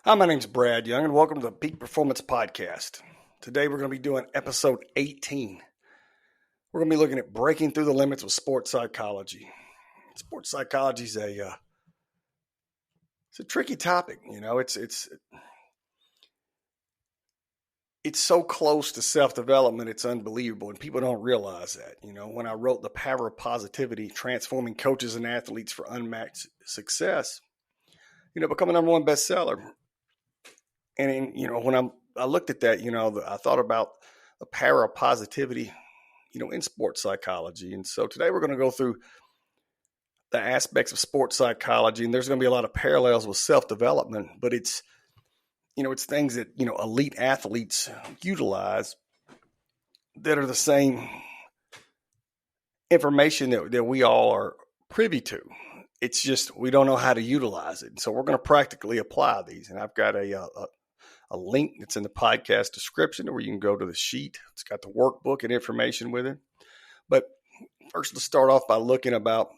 Hi, my name's Brad Young, and welcome to the Peak Performance Podcast. Today, we're going to be doing episode 18. We're going to be looking at breaking through the limits of sports psychology. Sports psychology is it's a tricky topic. It's so close to self-development, it's unbelievable, and people don't realize that. When I wrote The Power of Positivity, Transforming Coaches and Athletes for Unmatched Success, become a number one bestseller. And when I looked at that, I thought about the power of positivity, in sports psychology. And so today we're going to go through the aspects of sports psychology, and there's going to be a lot of parallels with self-development, but it's things that, elite athletes utilize that are the same information that we all are privy to. It's just we don't know how to utilize it. So we're going to practically apply these. And I've got a link that's in the podcast description where you can go to the sheet. It's got the workbook and information with it. But first, let's start off by looking about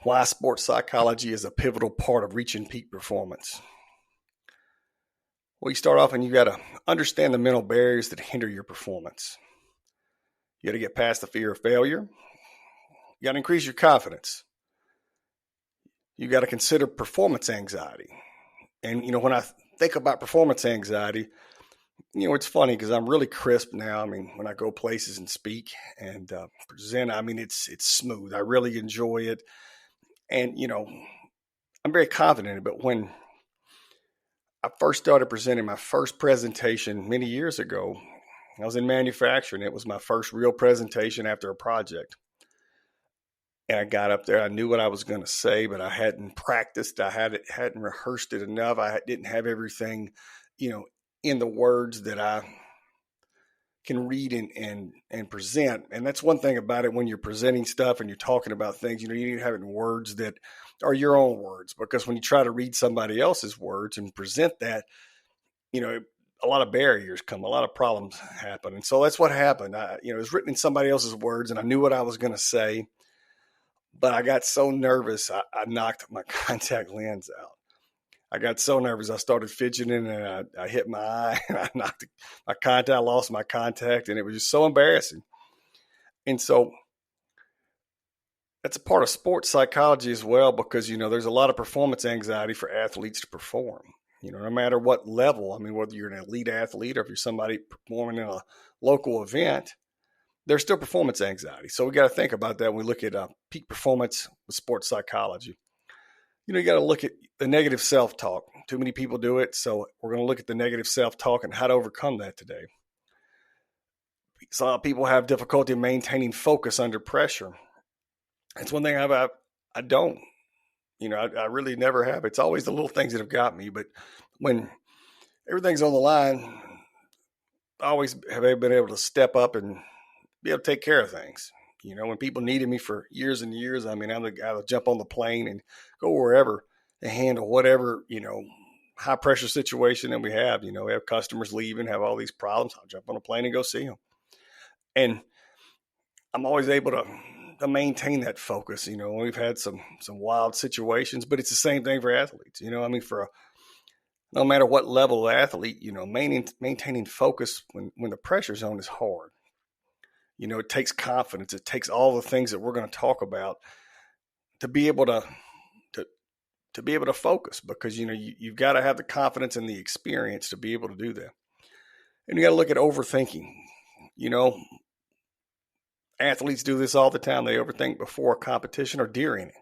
why sports psychology is a pivotal part of reaching peak performance. Well, you start off and you got to understand the mental barriers that hinder your performance. You got to get past the fear of failure. You got to increase your confidence. You got to consider performance anxiety. And, when I think about performance anxiety, it's funny because I'm really crisp now. When I go places and speak and present, it's smooth. I really enjoy it. And, I'm very confident in it. But when I first started presenting my first presentation many years ago, I was in manufacturing. It was my first real presentation after a project. And I got up there. I knew what I was going to say, but I hadn't practiced. I hadn't rehearsed it enough. I didn't have everything, in the words that I can read and present. And that's one thing about it when you're presenting stuff and you're talking about things, you need to have it in words that are your own words, because when you try to read somebody else's words and present that, a lot of barriers come, a lot of problems happen. And so that's what happened. It was written in somebody else's words and I knew what I was going to say, but I got so nervous, I knocked my contact lens out. I got so nervous, I started fidgeting and I hit my eye and I knocked my contact, I lost my contact, and it was just so embarrassing. And so that's a part of sports psychology as well, because, there's a lot of performance anxiety for athletes to perform, no matter what level. Whether you're an elite athlete or if you're somebody performing in a local event, there's still performance anxiety. So we got to think about that when we look at peak performance with sports psychology. You got to look at the negative self-talk. Too many people do it. So we're going to look at the negative self-talk and how to overcome that today. Some people have difficulty maintaining focus under pressure. That's one thing I don't. I really never have. It's always the little things that have got me. But when everything's on the line, I always have been able to step up and be able to take care of things. When people needed me for years and years, I'm the guy to jump on the plane and go wherever to handle whatever, high pressure situation that we have. We have customers leaving, have all these problems. I'll jump on a plane and go see them. And I'm always able to maintain that focus. We've had some wild situations, but it's the same thing for athletes. No matter what level of athlete, maintaining focus when the pressure's on is hard. It takes confidence. It takes all the things that we're going to talk about to be able to focus, because, you've got to have the confidence and the experience to be able to do that. And you got to look at overthinking. Athletes do this all the time. They overthink before a competition or during it.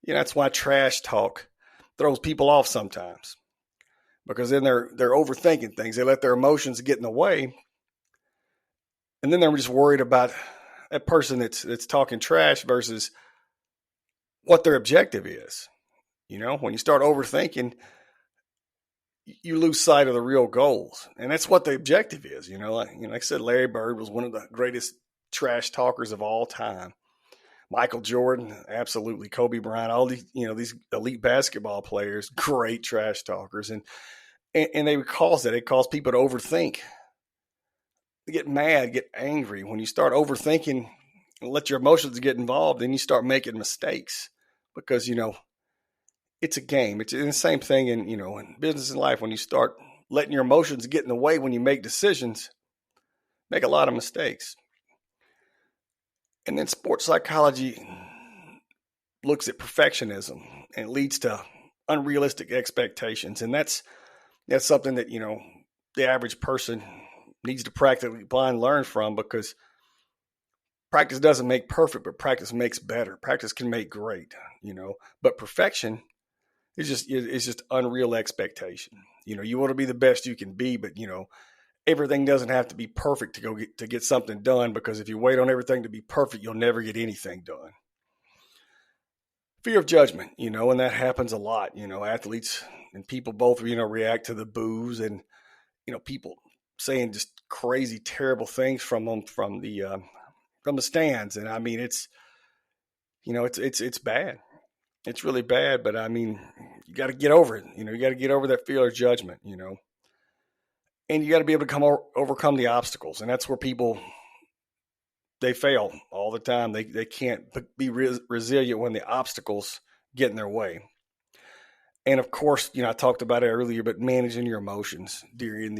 That's why trash talk throws people off sometimes, because then they're overthinking things. They let their emotions get in the way. And then they're just worried about that person that's talking trash versus what their objective is. When you start overthinking, you lose sight of the real goals. And that's what the objective is. Like I said, Larry Bird was one of the greatest trash talkers of all time. Michael Jordan, absolutely. Kobe Bryant, all these, these elite basketball players, great trash talkers. And they would cause that. It caused people to overthink. Get mad, get angry. When you start overthinking and let your emotions get involved, then you start making mistakes, because, it's a game. It's the same thing in business and life. When you start letting your emotions get in the way when you make decisions, make a lot of mistakes. And then sports psychology looks at perfectionism and leads to unrealistic expectations. And that's something that, the average person needs to practically apply and learn from, because practice doesn't make perfect, but practice makes better. Practice can make great, but perfection is just unreal expectation. You want to be the best you can be, but everything doesn't have to be perfect to get something done, because if you wait on everything to be perfect, you'll never get anything done. Fear of judgment, and that happens a lot. Athletes and people both, react to the boos and, people saying just crazy, terrible things from them from the stands. And I mean, it's bad. It's really bad, but I mean, you got to get over it. You got to get over that fear of judgment, and you got to be able to overcome the obstacles. And that's where people, they fail all the time. They can't be resilient when the obstacles get in their way. And of course, I talked about it earlier, but managing your emotions during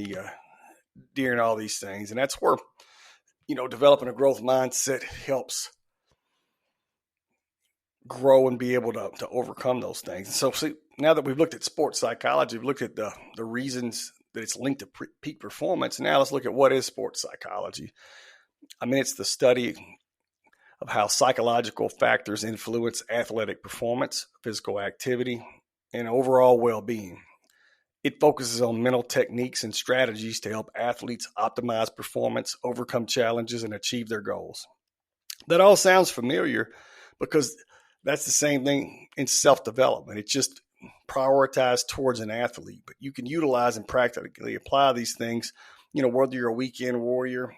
all these things. And that's where, developing a growth mindset helps grow and be able to overcome those things. And so see, now that we've looked at sports psychology, we've looked at the reasons that it's linked to peak performance. Now let's look at what is sports psychology. I mean, it's the study of how psychological factors influence athletic performance, physical activity, and overall well-being. It focuses on mental techniques and strategies to help athletes optimize performance, overcome challenges, and achieve their goals. That all sounds familiar because that's the same thing in self-development. It's just prioritized towards an athlete, but you can utilize and practically apply these things, whether you're a weekend warrior,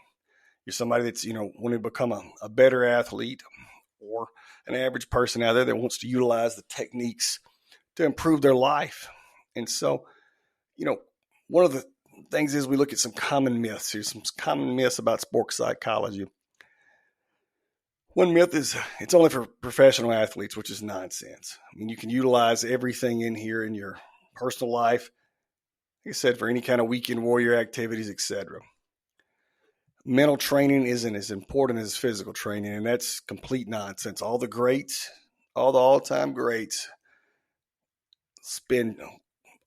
you're somebody that's, want to become a better athlete, or an average person out there that wants to utilize the techniques to improve their life. And so, one of the things is we look at some common myths. Here's some common myths about sports psychology. One myth is it's only for professional athletes, which is nonsense. I mean, you can utilize everything in here in your personal life, like I said, for any kind of weekend warrior activities, etc. Mental training isn't as important as physical training, and that's complete nonsense. All the greats, all the all-time greats, spend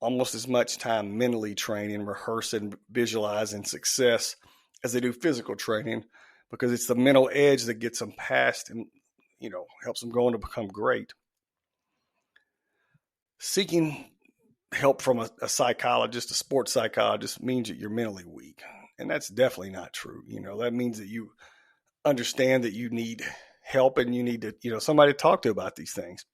almost as much time mentally training, rehearsing, visualizing success as they do physical training, because it's the mental edge that gets them past and, helps them go on to become great. Seeking help from a psychologist, a sports psychologist, means that you're mentally weak. And that's definitely not true. That means that you understand that you need help and you need to, somebody to talk to about these things.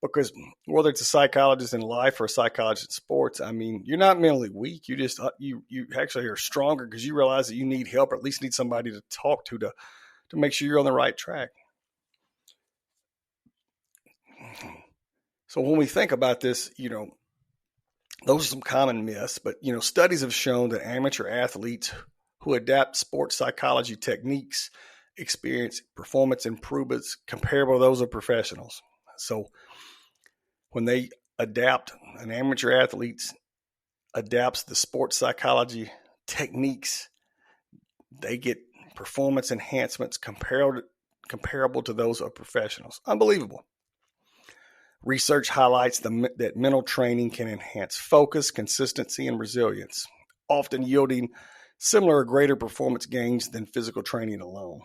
Because whether it's a psychologist in life or a psychologist in sports, I mean, you're not mentally weak. You just, you actually are stronger because you realize that you need help, or at least need somebody to talk to make sure you're on the right track. So when we think about this, those are some common myths, but, studies have shown that amateur athletes who adapt sports psychology techniques experience performance improvements comparable to those of professionals. So when they an amateur athlete adapts the sports psychology techniques, they get performance enhancements comparable to those of professionals. Unbelievable. Research highlights that mental training can enhance focus, consistency, and resilience, often yielding similar or greater performance gains than physical training alone.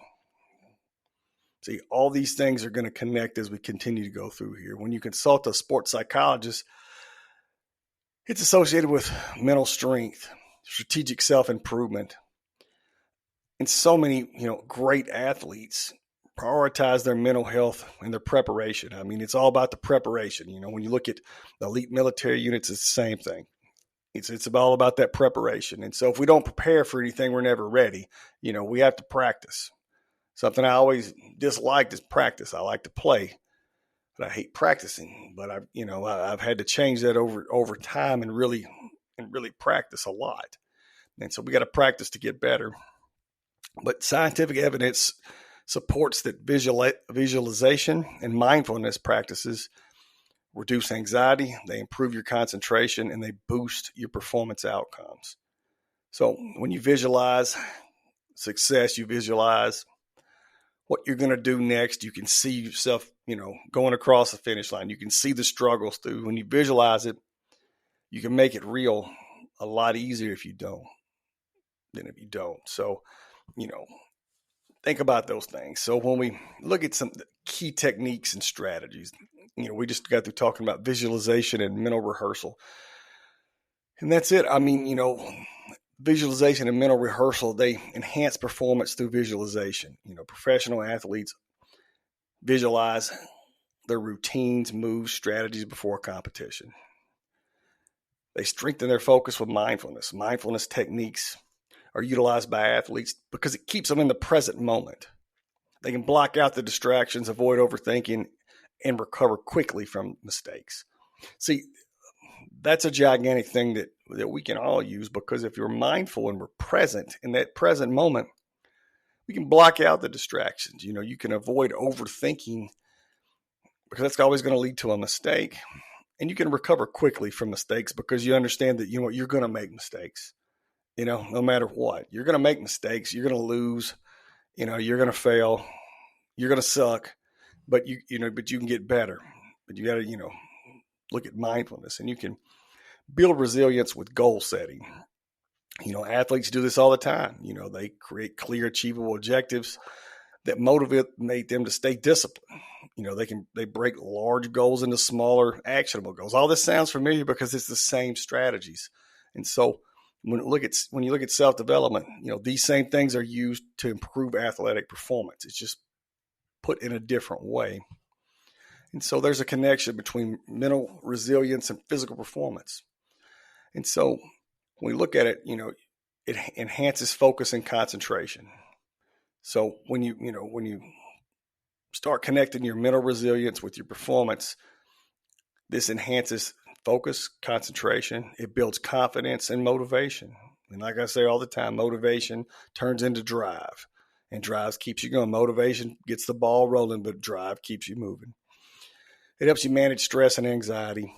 See, all these things are going to connect as we continue to go through here. When you consult a sports psychologist, it's associated with mental strength, strategic self-improvement. And so many, great athletes prioritize their mental health and their preparation. I mean, it's all about the preparation. When you look at the elite military units, it's the same thing. It's all about that preparation. And so if we don't prepare for anything, we're never ready. We have to practice. Something I always disliked is practice. I like to play, but I hate practicing. But I've had to change that over time and really practice a lot. And so we got to practice to get better. But scientific evidence supports that visualization and mindfulness practices reduce anxiety, they improve your concentration, and they boost your performance outcomes. So when you visualize success, you visualize what you're going to do next. You can see yourself, going across the finish line. You can see the struggles through. When you visualize it, you can make it real a lot easier if you don't than if you don't. So, think about those things. So when we look at some key techniques and strategies, we just got through talking about visualization and mental rehearsal. And that's it. I mean, visualization and mental rehearsal, they enhance performance through visualization. Professional athletes visualize their routines, moves, strategies before a competition. They strengthen their focus with mindfulness. Mindfulness techniques are utilized by athletes because it keeps them in the present moment. They can block out the distractions, avoid overthinking, and recover quickly from mistakes. See, that's a gigantic thing that we can all use, because if you're mindful and we're present in that present moment, we can block out the distractions. You can avoid overthinking, because that's always going to lead to a mistake. And you can recover quickly from mistakes because you understand that, you're going to make mistakes, no matter what. You're going to make mistakes. You're going to lose, you're going to fail. You're going to suck, but you can get better. But you got to, look at mindfulness, and you can build resilience with goal setting. Athletes do this all the time. They create clear, achievable objectives that motivate them to stay disciplined. They break large goals into smaller, actionable goals. All this sounds familiar because it's the same strategies. And so when you look at self-development, these same things are used to improve athletic performance. It's just put in a different way. And so there's a connection between mental resilience and physical performance. And so when we look at it, it enhances focus and concentration. So when you start connecting your mental resilience with your performance, this enhances focus, concentration. It builds confidence and motivation. And like I say all the time, motivation turns into drive, and drive keeps you going. Motivation gets the ball rolling, but drive keeps you moving. It helps you manage stress and anxiety.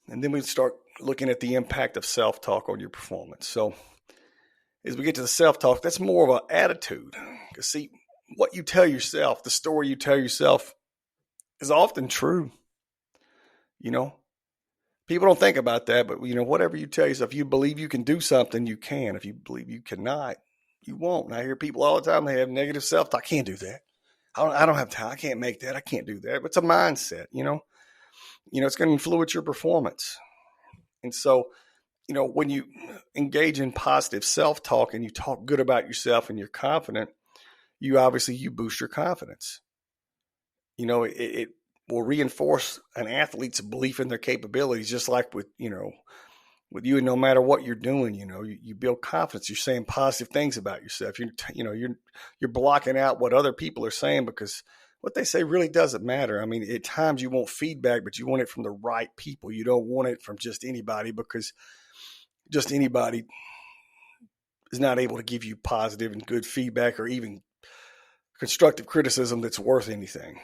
And then we start looking at the impact of self-talk on your performance. So as we get to the self-talk, that's more of an attitude. Because see, what you tell yourself, the story you tell yourself, is often true. People don't think about that, but whatever you tell yourself, if you believe you can do something, you can. If you believe you cannot, you won't. And I hear people all the time, they have negative self-talk. I can't do that. I don't have time. I can't make that. I can't do that. But it's a mindset, it's going to influence your performance. And so, when you engage in positive self-talk and you talk good about yourself and you're confident, you boost your confidence. It will reinforce an athlete's belief in their capabilities, just like with you, and no matter what you're doing, you build confidence. You're saying positive things about yourself. You're blocking out what other people are saying, because what they say really doesn't matter. I mean, at times you want feedback, but you want it from the right people. You don't want it from just anybody, because just anybody is not able to give you positive and good feedback or even constructive criticism that's worth anything.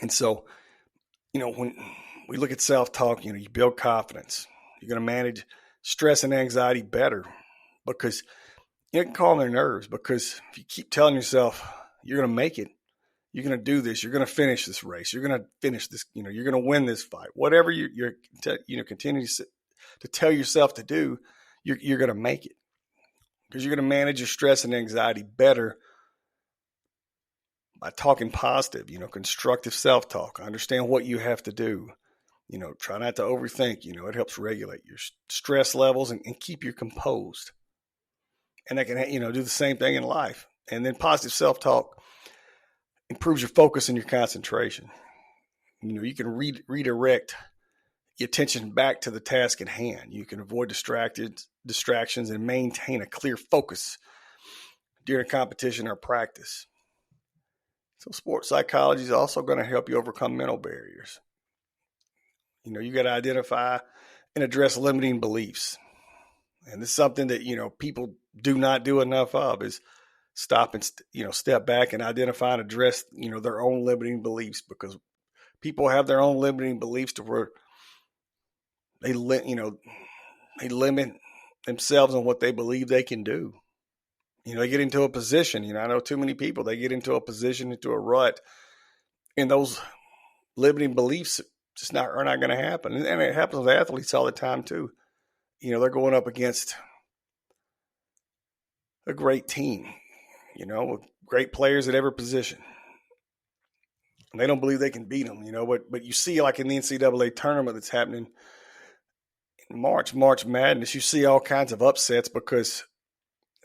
And so, when we look at self-talk, you build confidence. You're going to manage stress and anxiety better, because you can calm their nerves. Because if you keep telling yourself you're going to make it, you're going to do this, you're going to finish this race, you're going to finish this, you're going to win this fight, whatever you're continue to tell yourself to do, you're going to make it, because you're going to manage your stress and anxiety better by talking positive, constructive self-talk. Understand what you have to do. Try not to overthink. It helps regulate your stress levels and keep you composed. And that can, do the same thing in life. And then positive self-talk improves your focus and your concentration. You can redirect your attention back to the task at hand. You can avoid distractions and maintain a clear focus during a competition or practice. So sports psychology is also going to help you overcome mental barriers. You got to identify and address limiting beliefs. And this is something that, people do not do enough of, is stop and step back and identify and address their own limiting beliefs, because people have their own limiting beliefs to where they they limit themselves on what they believe they can do. They get into a position. I know too many people, they get into a position, into a rut, and those limiting beliefs are not going to happen. And it happens with athletes all the time too. They're going up against a great team, with great players at every position. And they don't believe they can beat them, but you see, like in the NCAA tournament that's happening in March Madness, you see all kinds of upsets because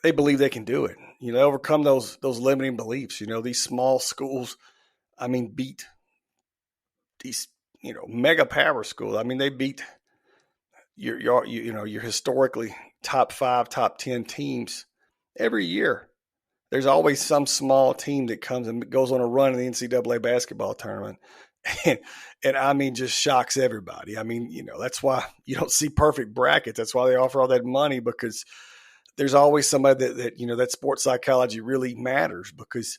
they believe they can do it. They overcome those limiting beliefs. These small schools, beat these, mega power schools. They beat your historically top 5, top 10 teams every year. There's always some small team that comes and goes on a run in the NCAA basketball tournament and just shocks everybody. That's why you don't see perfect brackets. That's why they offer all that money, because there's always somebody that sports psychology really matters, because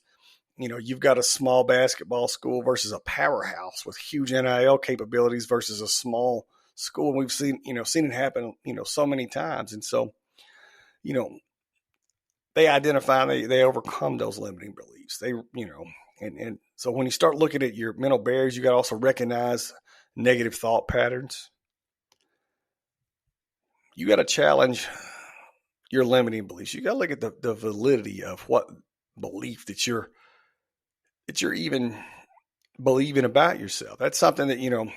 you've got a small basketball school versus a powerhouse with huge NIL capabilities versus a small school. And we've seen it happen, so many times. And so, they identify, they overcome those limiting beliefs. And so when you start looking at your mental barriers, you got to also recognize negative thought patterns. You got to challenge your limiting beliefs. You got to look at the validity of what belief that you're even believing about yourself. That's something that,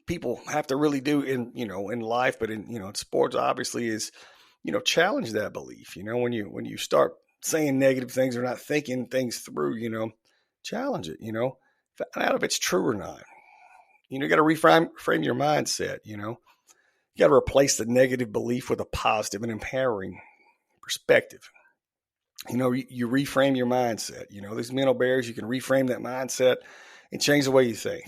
people have to really do in life, but in sports, obviously, is, challenge that belief. When you start saying negative things or not thinking things through, challenge it, find out if it's true or not. You got to frame your mindset. You got to replace the negative belief with a positive and empowering perspective. You reframe your mindset. These mental barriers, you can reframe that mindset and change the way you think.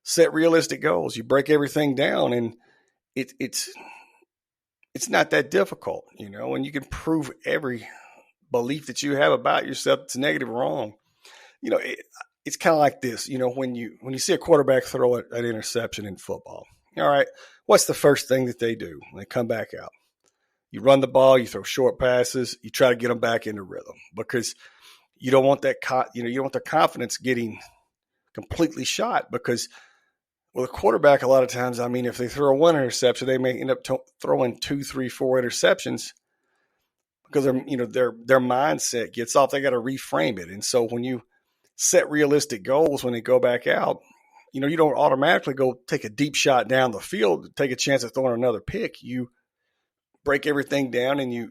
Set realistic goals. You break everything down, and it's not that difficult, and you can prove every belief that you have about yourself that's negative wrong. It's kind of like this, when you see a quarterback throw an interception in football. All right, what's the first thing that they do when they come back out? You run the ball, you throw short passes, you try to get them back into rhythm, because you don't want that, you don't want their confidence getting completely shot, because with a quarterback, a lot of times, if they throw one interception, they may end up throwing 2, 3, 4 interceptions, because their mindset gets off. They got to reframe it. And so when you set realistic goals when they go back out, you don't automatically go take a deep shot down the field, take a chance at throwing another pick. You break everything down, and you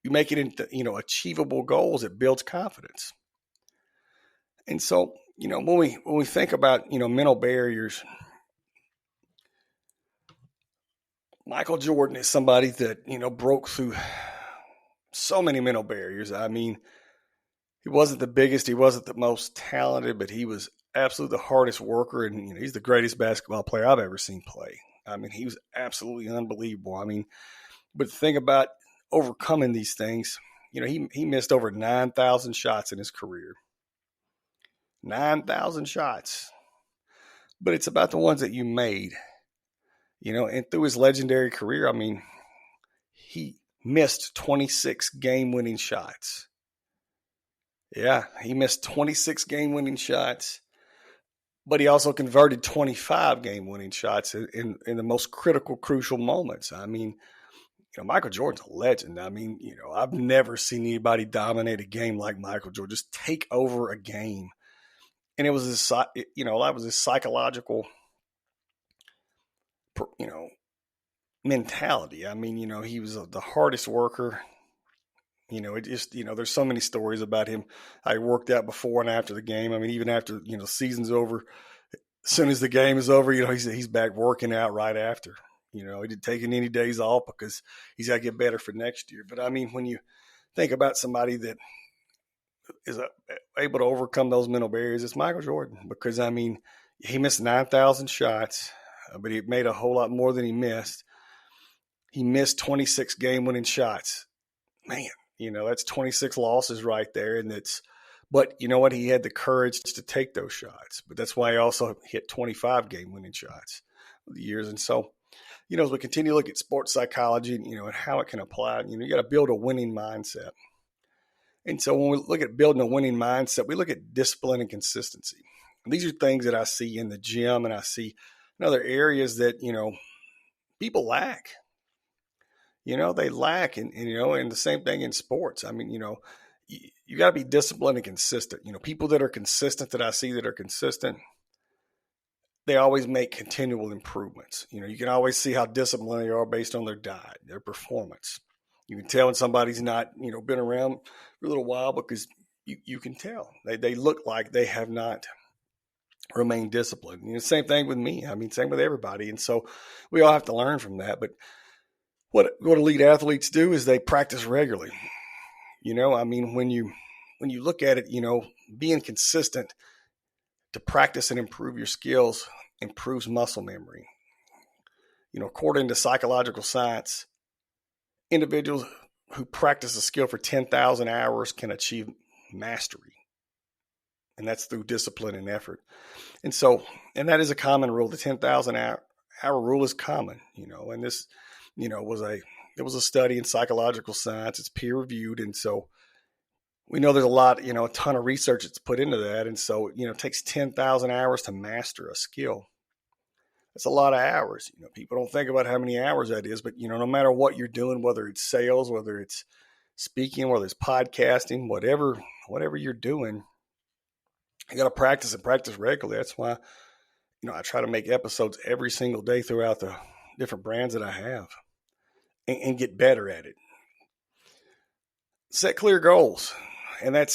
make it into achievable goals. It builds confidence. And so when we think about mental barriers, Michael Jordan is somebody that broke through so many mental barriers. He wasn't the biggest, he wasn't the most talented, but he was absolutely the hardest worker, and he's the greatest basketball player I've ever seen play. He was absolutely unbelievable. But the thing about overcoming these things, he missed over 9,000 shots in his career. 9,000 shots. But it's about the ones that you made. And through his legendary career, he missed 26 game-winning shots. Yeah, he missed 26 game-winning shots, but he also converted 25 game-winning shots in the most critical, crucial moments. Michael Jordan's a legend. I've never seen anybody dominate a game like Michael Jordan, just take over a game. And it was this, that was his psychological, mentality. He was the hardest worker. There's so many stories about him. I worked out before and after the game. Even after, the season's over, as soon as the game is over, he's back working out right after. He didn't take any days off because he's got to get better for next year. But when you think about somebody that is able to overcome those mental barriers, it's Michael Jordan, because he missed 9,000 shots, but he made a whole lot more than he missed. He missed 26 game-winning shots. man, that's 26 losses right there. But you know what? He had the courage to take those shots. But that's why he also hit 25 game winning shots over the years. And so, as we continue to look at sports psychology, and how it can apply, you got to build a winning mindset. And so when we look at building a winning mindset, we look at discipline and consistency. And these are things that I see in the gym and I see in other areas that, people lack. They lack. And the same thing in sports. I mean, you got to be disciplined and consistent. People that are consistent that I see that are consistent, they always make continual improvements. You can always see how disciplined they are based on their diet, their performance. You can tell when somebody's not, been around for a little while because you can tell. They look like they have not remained disciplined. Same thing with me. I mean, same with everybody. And so we all have to learn from that. But what elite athletes do is they practice regularly. I mean, when you look at it, being consistent to practice and improve your skills improves muscle memory. According to psychological science, individuals who practice a skill for 10,000 hours can achieve mastery. And that's through discipline and effort. And that is a common rule. The 10,000 hour rule is common, and this, it was a study in psychological science. It's peer reviewed. And so we know there's a lot, a ton of research that's put into that. And so, it takes 10,000 hours to master a skill. That's a lot of hours. People don't think about how many hours that is, but, no matter what you're doing, whether it's sales, whether it's speaking, whether it's podcasting, whatever you're doing, you got to practice and practice regularly. That's why, I try to make episodes every single day throughout the different brands that I have and get better at it. Set clear goals. And it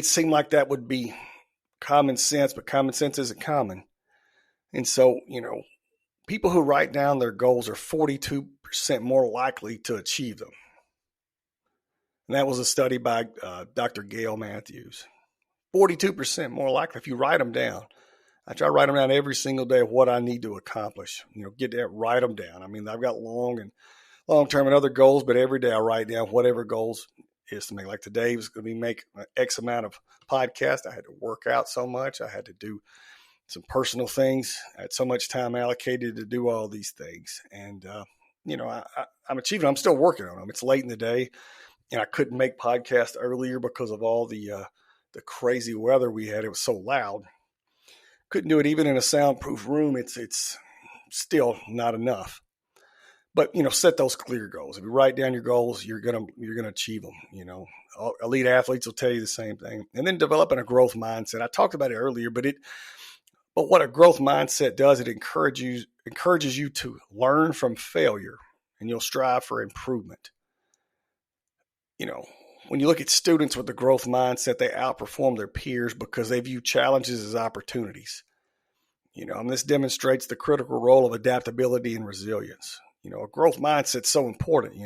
seemed like that would be common sense, but common sense isn't common. And so, people who write down their goals are 42% more likely to achieve them. And that was a study by Dr. Gail Matthews. 42% more likely if you write them down. I try to write them down every single day of what I need to accomplish. Get that, write them down. I mean, I've got long-term and other goals, but every day I write down whatever goals is to make. Like today was going to be make X amount of podcasts. I had to work out so much. I had to do some personal things. I had so much time allocated to do all these things. And, I'm achieving. I'm still working on them. It's late in the day, and I couldn't make podcasts earlier because of all the crazy weather we had. It was so loud. Couldn't do it even in a soundproof room. It's still not enough. But, set those clear goals. If you write down your goals, you're gonna achieve them. Elite athletes will tell you the same thing. And then developing a growth mindset. I talked about it earlier, but what a growth mindset does, it encourages you to learn from failure, and you'll strive for improvement. When you look at students with the growth mindset, they outperform their peers because they view challenges as opportunities. And this demonstrates the critical role of adaptability and resilience. A growth mindset's so important.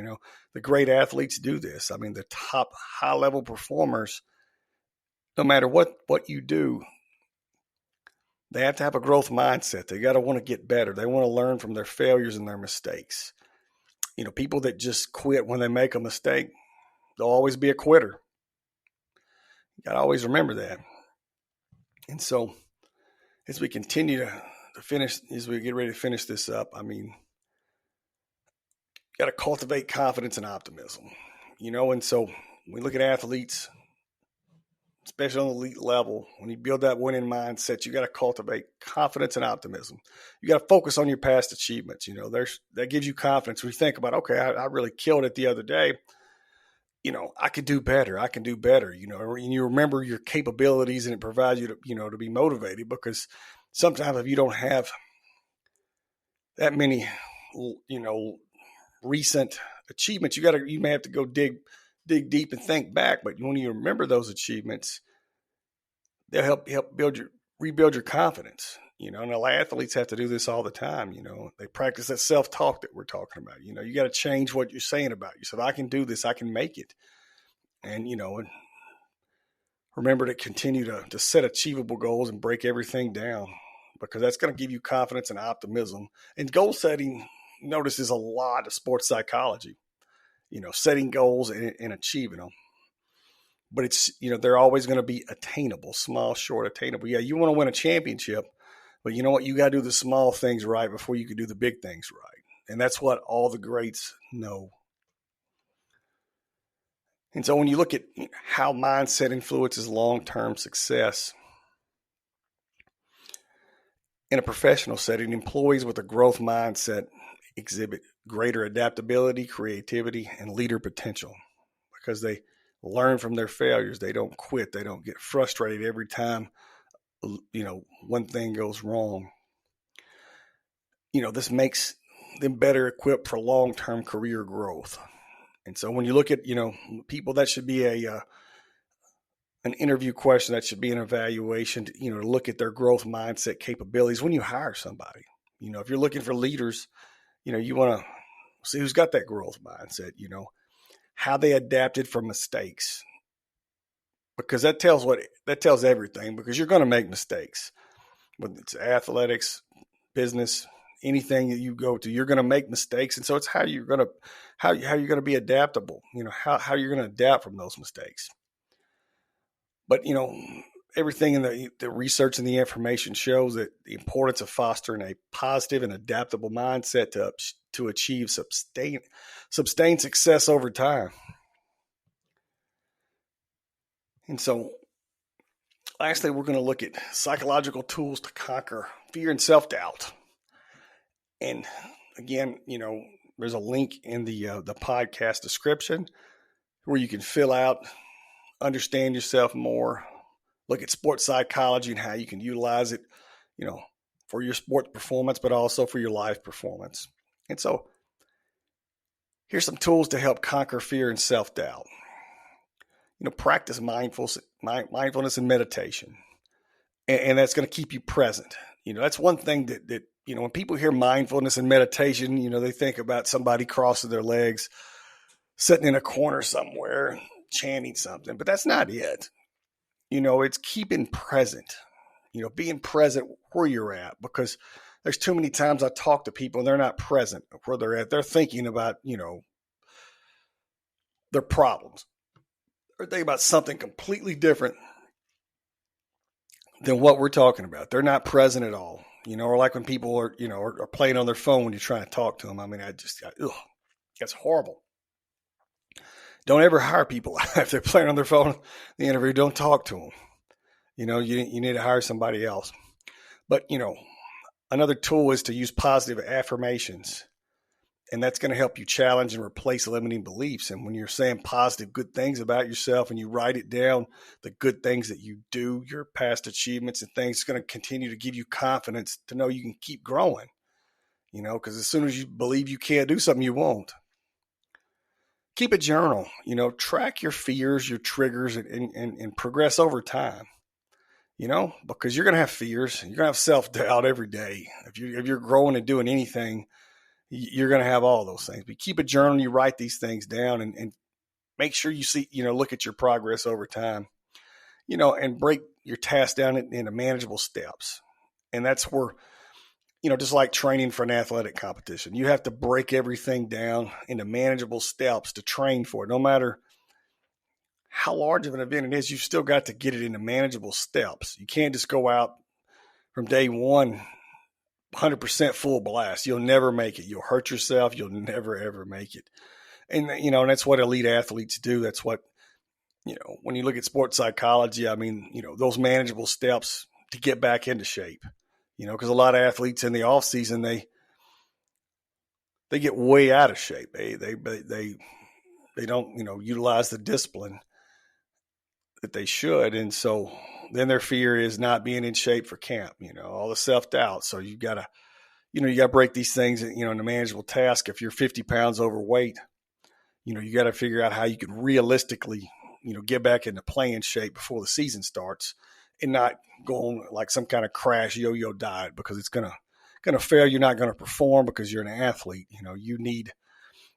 The great athletes do this. I mean, the top high-level performers, no matter what you do, they have to have a growth mindset. They got to want to get better. They want to learn from their failures and their mistakes. People that just quit when they make a mistake, they'll always be a quitter. You got to always remember that. And so as we continue to finish, as we get ready to finish this up, I mean, got to cultivate confidence and optimism, and so we look at athletes, especially on the elite level. When you build that winning mindset, you got to cultivate confidence and optimism. You got to focus on your past achievements. That gives you confidence. When you think about, okay, I really killed it the other day. I could do better. I can do better. And you remember your capabilities, and it provides you to, to be motivated, because sometimes if you don't have that many, recent achievements, you may have to go dig deep and think back. But when you remember those achievements, they'll help rebuild your confidence. And athletes have to do this all the time. They practice that self-talk that we're talking about. You got to change what you're saying about yourself. I can do this. I can make it. And, and remember to continue to set achievable goals and break everything down, because that's going to give you confidence and optimism. And goal setting, notice, is a lot of sports psychology. setting goals and achieving them. But it's, they're always going to be attainable, small, short, attainable. Yeah, you want to win a championship, but you know what? You got to do the small things right before you can do the big things right. And that's what all the greats know. And so when you look at how mindset influences long-term success, in a professional setting, employees with a growth mindset exhibit greater adaptability, creativity, and leader potential because they learn from their failures. They don't quit. They don't get frustrated every time, one thing goes wrong. This makes them better equipped for long-term career growth. And so when you look at, people, that should be an interview question, that should be an evaluation to look at their growth mindset capabilities when you hire somebody. If you're looking for leaders, you want to see who's got that growth mindset, how they adapted from mistakes, because that tells everything, because you're going to make mistakes. Whether it's athletics, business, anything that you go to, you're going to make mistakes. And so it's how you're going to be adaptable, how you're going to adapt from those mistakes. But, everything in the research and the information shows that the importance of fostering a positive and adaptable mindset to achieve sustained success over time. And so lastly, we're going to look at psychological tools to conquer fear and self-doubt. And again, there's a link in the podcast description where you can fill out, understand yourself more, look at sports psychology and how you can utilize it, for your sports performance, but also for your life performance. And so here's some tools to help conquer fear and self-doubt. Practice mindfulness and meditation. And that's going to keep you present. That's one thing that when people hear mindfulness and meditation, they think about somebody crossing their legs, sitting in a corner somewhere, chanting something, but that's not it. It's keeping present, being present where you're at, because there's too many times I talk to people and they're not present where they're at. They're thinking about, their problems. They're thinking about something completely different than what we're talking about. They're not present at all, or like when people are, are playing on their phone when you're trying to talk to them. I mean, that's horrible. Don't ever hire people if they're playing on their phone. The interview, don't talk to them. You need to hire somebody else. But, another tool is to use positive affirmations. And that's going to help you challenge and replace limiting beliefs. And when you're saying positive, good things about yourself and you write it down, the good things that you do, your past achievements and things, it's going to continue to give you confidence to know you can keep growing, because as soon as you believe you can't do something, you won't. Keep a journal, track your fears, your triggers, and progress over time, because you're going to have fears. You're going to have self-doubt every day. If you're growing and doing anything, you're going to have all those things. But keep a journal, you write these things down and make sure you see, look at your progress over time, and break your tasks down into manageable steps. And that's where, just like training for an athletic competition, you have to break everything down into manageable steps to train for it. No matter how large of an event it is, you've still got to get it into manageable steps. You can't just go out from day one 100% full blast. You'll never make it. You'll hurt yourself. You'll never, ever make it. And, and that's what elite athletes do. That's what, when you look at sports psychology, I mean, those manageable steps to get back into shape, because a lot of athletes in the off season, they get way out of shape. They don't, utilize the discipline that they should. And so then their fear is not being in shape for camp, all the self-doubt. So you got to break these things, in a manageable task. If you're 50 pounds overweight, you got to figure out how you can realistically, get back into playing shape before the season starts and not go on like some kind of crash yo-yo diet, because it's going to fail. You're not going to perform because you're an athlete. You need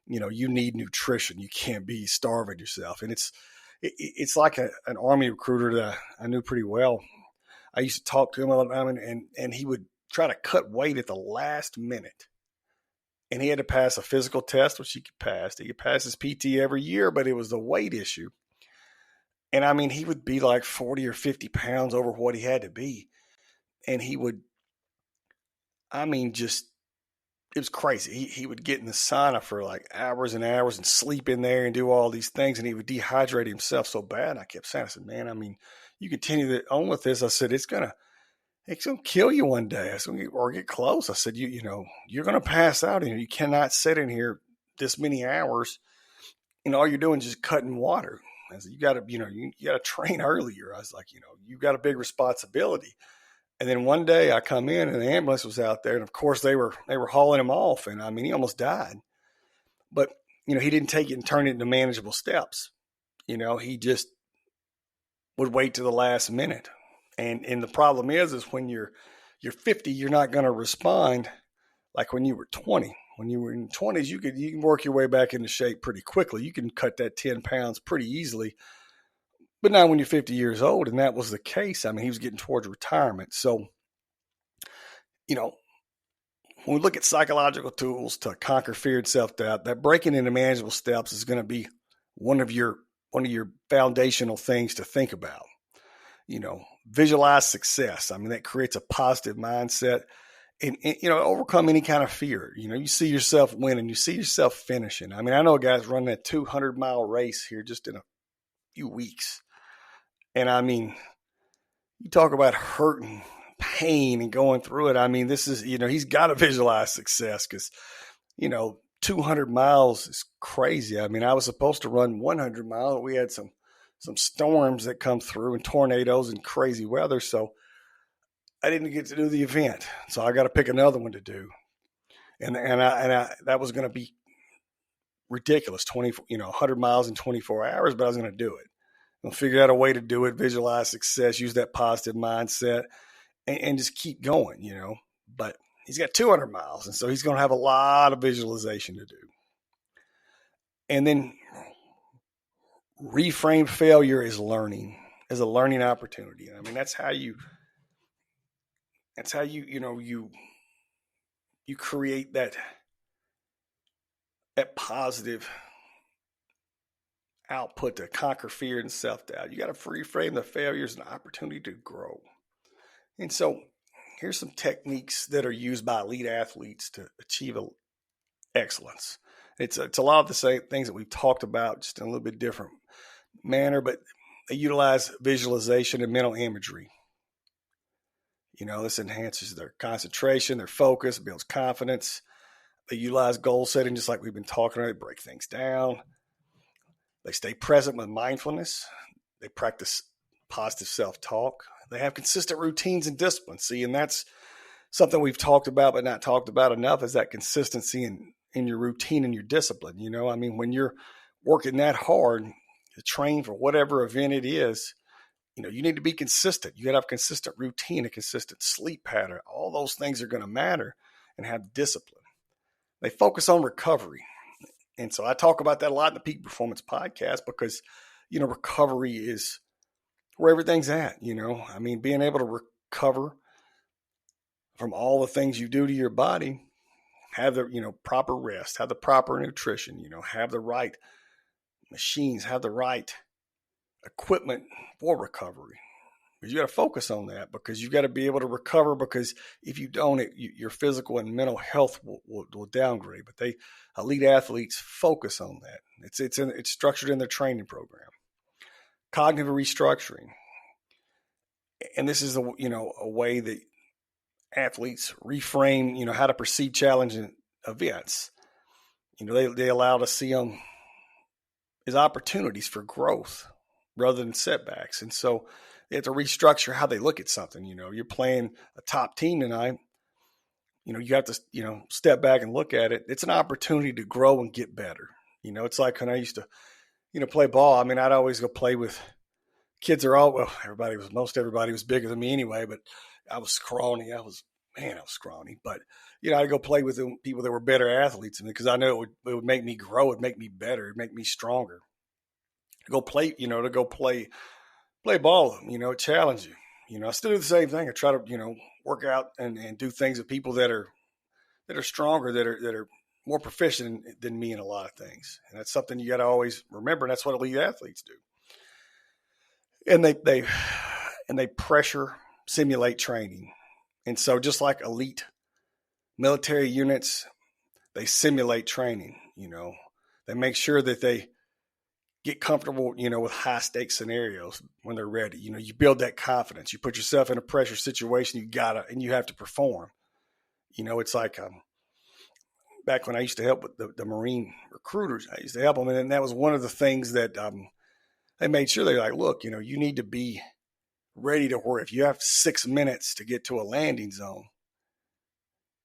nutrition. You can't be starving yourself. And it's like an Army recruiter that I knew pretty well. I used to talk to him all the time, and he would try to cut weight at the last minute. and he had to pass a physical test, which he could pass. He could pass his PT every year, but it was the weight issue. And I mean, he would be like 40 or 50 pounds over what he had to be. And he would, I mean, just, it was crazy. He would get in the sauna for like hours and hours and sleep in there and do all these things. And he would dehydrate himself so bad. And I kept saying, I said, man, I mean, you continue on with this. I said, it's gonna kill you one day. I said, or get close. I said, you're gonna pass out in here. You cannot sit in here this many hours. And all you're doing is just cutting water. I said, you gotta, you gotta train earlier. I was like, you got a big responsibility. And then one day I come in and the ambulance was out there, and of course they were hauling him off, and I mean he almost died. But he didn't take it and turn it into manageable steps. He just would wait to the last minute. And the problem is when you're 50, you're not going to respond like when you were 20. When you were in 20s, you can work your way back into shape pretty quickly. You can cut that 10 pounds pretty easily. But not when you're 50 years old, and that was the case. I mean, he was getting towards retirement. So, when we look at psychological tools to conquer fear and self-doubt, that breaking into manageable steps is going to be one of your foundational things to think about. Visualize success. I mean, that creates a positive mindset and overcome any kind of fear. You see yourself winning, you see yourself finishing. I mean, I know a guy's running a 200-mile race here just in a few weeks. And I mean, you talk about hurting, pain, and going through it. I mean, this is, he's got to visualize success because, 200 miles is crazy. I mean, I was supposed to run 100 miles. We had some storms that come through and tornadoes and crazy weather. So I didn't get to do the event. So I got to pick another one to do. And I that was going to be ridiculous, 100 miles in 24 hours, but I was going to do it. We'll figure out a way to do it, visualize success, use that positive mindset, and just keep going, But he's got 200 miles, and so he's going to have a lot of visualization to do. And then reframe failure as learning, as a learning opportunity. I mean, that's how you create that positive output to conquer fear and self-doubt. You got to reframe the failure as an opportunity to grow. And so here's some techniques that are used by elite athletes to achieve excellence. It's a lot of the same things that we've talked about, just in a little bit different manner, but they utilize visualization and mental imagery. This enhances their concentration, their focus, builds confidence. They utilize goal setting, just like we've been talking about, break things down. They stay present with mindfulness. They practice positive self-talk. They have consistent routines and discipline. See, and that's something we've talked about but not talked about enough, is that consistency in your routine and your discipline. I mean, when you're working that hard to train for whatever event it is, you need to be consistent. You got to have a consistent routine, a consistent sleep pattern. All those things are going to matter, and have discipline. They focus on recovery. And so I talk about that a lot in the Peak Performance podcast because, recovery is where everything's at. I mean, being able to recover from all the things you do to your body, have the, proper rest, have the proper nutrition, have the right machines, have the right equipment for recovery. Because you got to focus on that, because you've got to be able to recover, because if you don't, your physical and mental health will downgrade. But elite athletes focus on that. It's structured in their training program. Cognitive restructuring. And this is a way that athletes reframe, how to perceive challenging events. They allow to see them as opportunities for growth rather than setbacks. And so they have to restructure how they look at something. You're playing a top team tonight. You have to, step back and look at it. It's an opportunity to grow and get better. It's like when I used to, play ball. I mean, I'd always go play with kids most everybody was bigger than me anyway, but I was scrawny. I was scrawny. But, I'd go play with people that were better athletes than me, because I know it would make me grow. It'd make me better. It'd make me stronger. To go play ball, challenge you. I still do the same thing. I try to, work out and do things with people that are stronger, that are more proficient than me in a lot of things. And that's something you got to always remember. And that's what elite athletes do. And they pressure simulate training. And so just like elite military units, they simulate training, they make sure that they get comfortable, with high stakes scenarios when they're ready. You build that confidence, you put yourself in a pressure situation, and you have to perform. It's like, back when I used to help with the Marine recruiters, I used to help them. And that was one of the things that, they made sure they're like, look, you need to be ready to where if you have 6 minutes to get to a landing zone,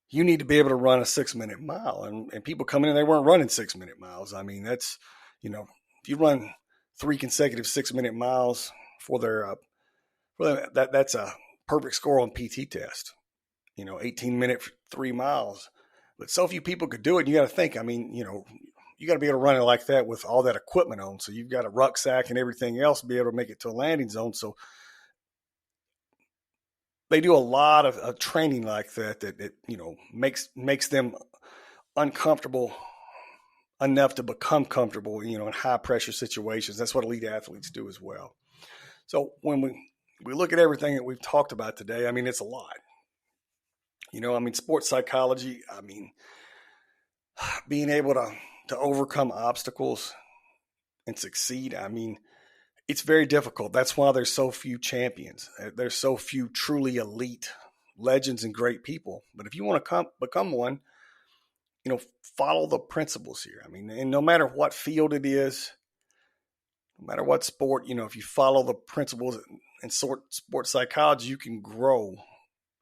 you need to be able to run a 6-minute mile. And people coming in, they weren't running 6-minute miles. I mean, that's, if you run 3 consecutive 6-minute miles that's a perfect score on PT test, 18-minute 3 miles. But so few people could do it. And you got to think, I mean, you got to be able to run it like that with all that equipment on. So you've got a rucksack and everything else to be able to make it to a landing zone. So they do a lot of training like that makes them uncomfortable enough to become comfortable, in high pressure situations. That's what elite athletes do as well. So when we look at everything that we've talked about today, I mean, it's a lot. Sports psychology, being able to overcome obstacles and succeed, it's very difficult. That's why there's so few champions. There's so few truly elite legends and great people. But if you want to become one, follow the principles here. And no matter what field it is, no matter what sport, if you follow the principles in sports psychology, you can grow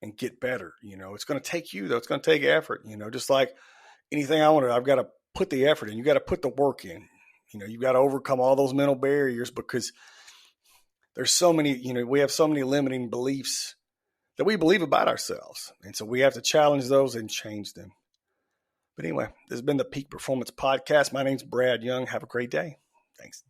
and get better. It's going to take you, though. It's going to take effort, just like anything I want to do, I've got to put the effort in. You got to put the work in. You've got to overcome all those mental barriers because there's so many, we have so many limiting beliefs that we believe about ourselves. And so we have to challenge those and change them. But anyway, this has been the Peak Performance Podcast. My name's Brad Young. Have a great day. Thanks.